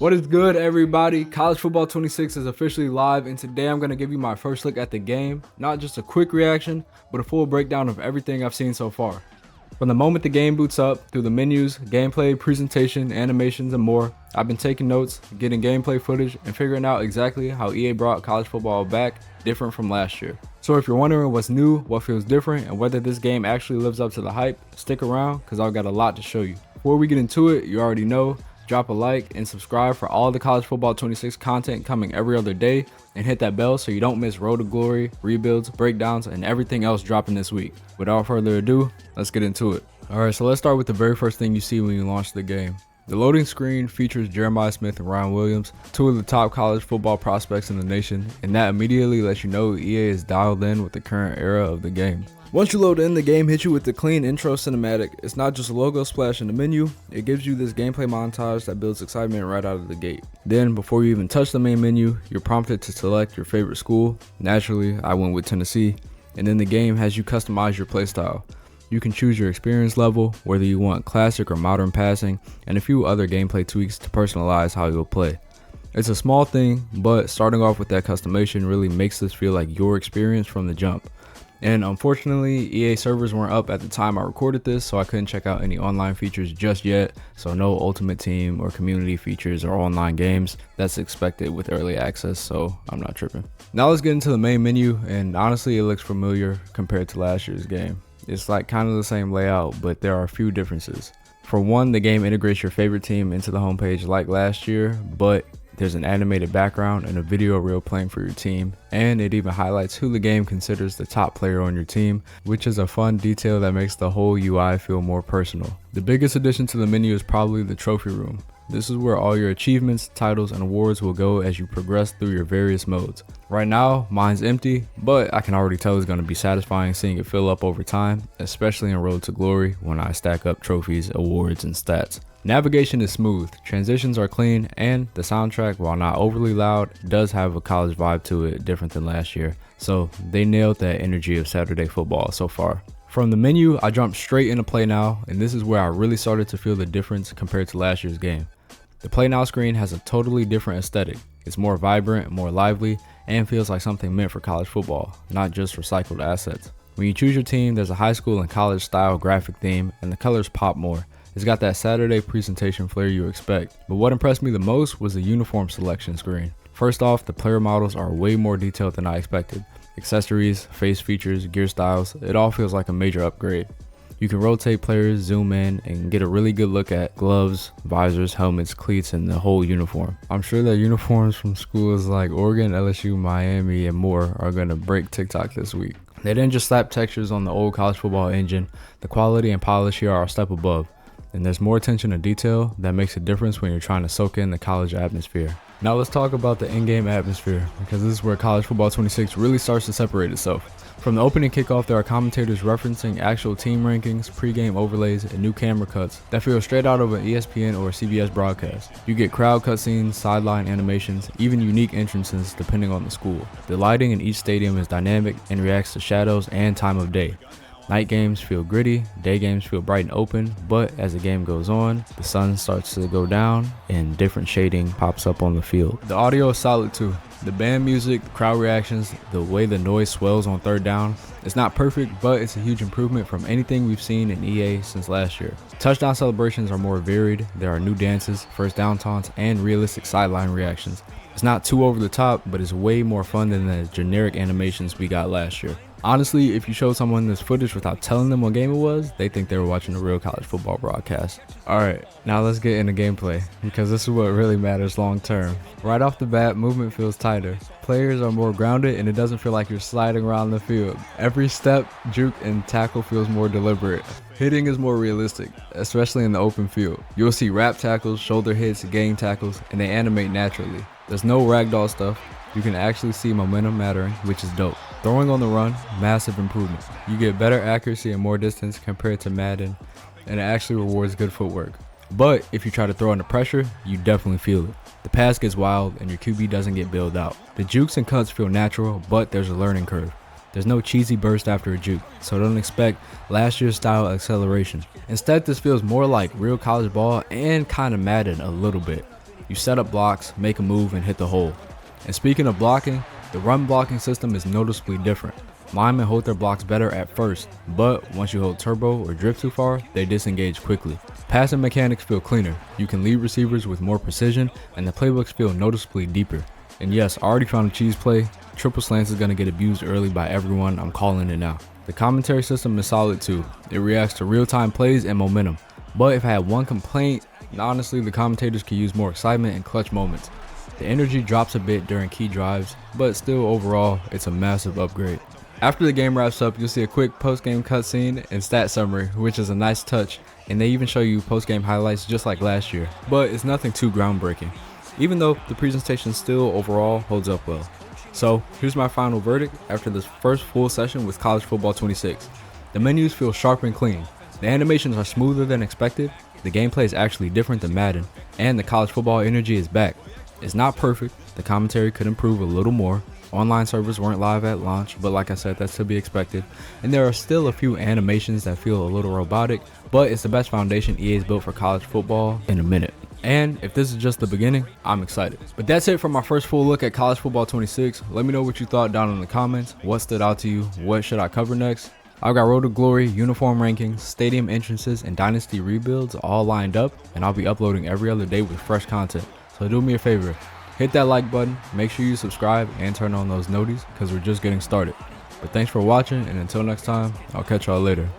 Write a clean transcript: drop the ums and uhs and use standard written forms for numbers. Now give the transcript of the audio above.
What is good, everybody? College Football 26 is officially live, and today I'm going to give you my first look at the game. Not just a quick reaction, but a full breakdown of everything I've seen so far. From the moment the game boots up, through the menus, gameplay, presentation, animations, and more, I've been taking notes, getting gameplay footage, and figuring out exactly how EA brought college football back different from last year. So if you're wondering what's new, what feels different, and whether this game actually lives up to the hype, stick around because I've got a lot to show you. Before we get into it, you already know, drop a like and subscribe for all the College Football 26 content coming every other day, and hit that bell so you don't miss Road to Glory, rebuilds, breakdowns, and everything else dropping this week. Without further ado, let's get into it. Alright, so let's start with the very first thing you see when you launch the game. The loading screen features Jeremiah Smith and Ryan Williams, two of the top college football prospects in the nation, and that immediately lets you know EA is dialed in with the current era of the game. Once you load in, the game hits you with the clean intro cinematic. It's not just a logo splash in the menu, it gives you this gameplay montage that builds excitement right out of the gate. Then, before you even touch the main menu, you're prompted to select your favorite school. Naturally, I went with Tennessee, and then the game has you customize your playstyle. You can choose your experience level, whether you want classic or modern passing, and a few other gameplay tweaks to personalize how you'll play. It's a small thing, but starting off with that customization really makes this feel like your experience from the jump. And unfortunately, EA servers weren't up at the time I recorded this, so I couldn't check out any online features just yet, so no Ultimate Team or community features or online games. That's expected with early access, so I'm not tripping. Now let's get into the main menu, and honestly it looks familiar compared to last year's game. It's like kind of the same layout, but there are a few differences. For one, the game integrates your favorite team into the homepage like last year, but there's an animated background and a video reel playing for your team, and it even highlights who the game considers the top player on your team, which is a fun detail that makes the whole UI feel more personal. The biggest addition to the menu is probably the trophy room. This is where all your achievements, titles, and awards will go as you progress through your various modes. Right now, mine's empty, but I can already tell it's going to be satisfying seeing it fill up over time, especially in Road to Glory when I stack up trophies, awards, and stats. Navigation is smooth, transitions are clean, and the soundtrack, while not overly loud, does have a college vibe to it different than last year, so they nailed that energy of Saturday football so far. From the menu, I jumped straight into Play Now, and this is where I really started to feel the difference compared to last year's game. The Play Now screen has a totally different aesthetic. It's more vibrant, more lively, and feels like something meant for college football, not just recycled assets. When you choose your team, there's a high school and college style graphic theme, and the colors pop more. It's got that Saturday presentation flair you expect, but what impressed me the most was the uniform selection screen. First off, the player models are way more detailed than I expected. Accessories, face features, gear styles, it all feels like a major upgrade. You can rotate players, zoom in, and get a really good look at gloves, visors, helmets, cleats, and the whole uniform. I'm sure that uniforms from schools like Oregon, LSU, Miami, and more are going to break TikTok this week. They didn't just slap textures on the old college football engine. The quality and polish here are a step above, and there's more attention to detail that makes a difference when you're trying to soak in the college atmosphere. Now let's talk about the in-game atmosphere, because this is where College Football 26 really starts to separate itself. From the opening kickoff, there are commentators referencing actual team rankings, pre-game overlays, and new camera cuts that feel straight out of an ESPN or CBS broadcast. You get crowd cutscenes, sideline animations, even unique entrances depending on the school. The lighting in each stadium is dynamic and reacts to shadows and time of day. Night games feel gritty, day games feel bright and open, but as the game goes on, the sun starts to go down and different shading pops up on the field. The audio is solid too. The band music, the crowd reactions, the way the noise swells on third down. It's not perfect, but it's a huge improvement from anything we've seen in EA since last year. Touchdown celebrations are more varied. There are new dances, first down taunts, and realistic sideline reactions. It's not too over the top, but it's way more fun than the generic animations we got last year. Honestly, if you show someone this footage without telling them what game it was, they think they were watching a real college football broadcast. Alright, now let's get into gameplay, because this is what really matters long term. Right off the bat, movement feels tighter. Players are more grounded and it doesn't feel like you're sliding around the field. Every step, juke, and tackle feels more deliberate. Hitting is more realistic, especially in the open field. You'll see wrap tackles, shoulder hits, gang tackles, and they animate naturally. There's no ragdoll stuff. You can actually see momentum mattering, which is dope. Throwing on the run, massive improvement. You get better accuracy and more distance compared to Madden, and it actually rewards good footwork. But if you try to throw under pressure, you definitely feel it. The pass gets wild and your QB doesn't get bailed out. The jukes and cuts feel natural, but there's a learning curve. There's no cheesy burst after a juke, so don't expect last year's style acceleration. Instead, this feels more like real college ball and kind of Madden a little bit. You set up blocks, make a move, and hit the hole. And speaking of blocking, the run blocking system is noticeably different. Linemen hold their blocks better at first, but once you hold turbo or drift too far, they disengage quickly. Passing mechanics feel cleaner, you can lead receivers with more precision, and the playbooks feel noticeably deeper. And yes, I already found a cheese play. Triple slants is going to get abused early by everyone, I'm calling it now. The commentary system is solid too. It reacts to real-time plays and momentum. But if I had one complaint, honestly the commentators could use more excitement and clutch moments. The energy drops a bit during key drives, but still overall, it's a massive upgrade. After the game wraps up, you'll see a quick post-game cutscene and stat summary, which is a nice touch, and they even show you post-game highlights just like last year, but it's nothing too groundbreaking, even though the presentation still overall holds up well. So here's my final verdict after this first full session with College Football 26. The menus feel sharp and clean, the animations are smoother than expected, the gameplay is actually different than Madden, and the college football energy is back. It's not perfect, the commentary could improve a little more. Online servers weren't live at launch, but like I said, that's to be expected. And there are still a few animations that feel a little robotic, but it's the best foundation EA's built for college football in a minute. And if this is just the beginning, I'm excited. But that's it for my first full look at College Football 26. Let me know what you thought down in the comments. What stood out to you? What should I cover next? I've got Road to Glory, uniform rankings, stadium entrances, and dynasty rebuilds all lined up, and I'll be uploading every other day with fresh content. So do me a favor. Hit that like button, make sure you subscribe, and turn on those noties because we're just getting started. But thanks for watching, and until next time, I'll catch y'all later.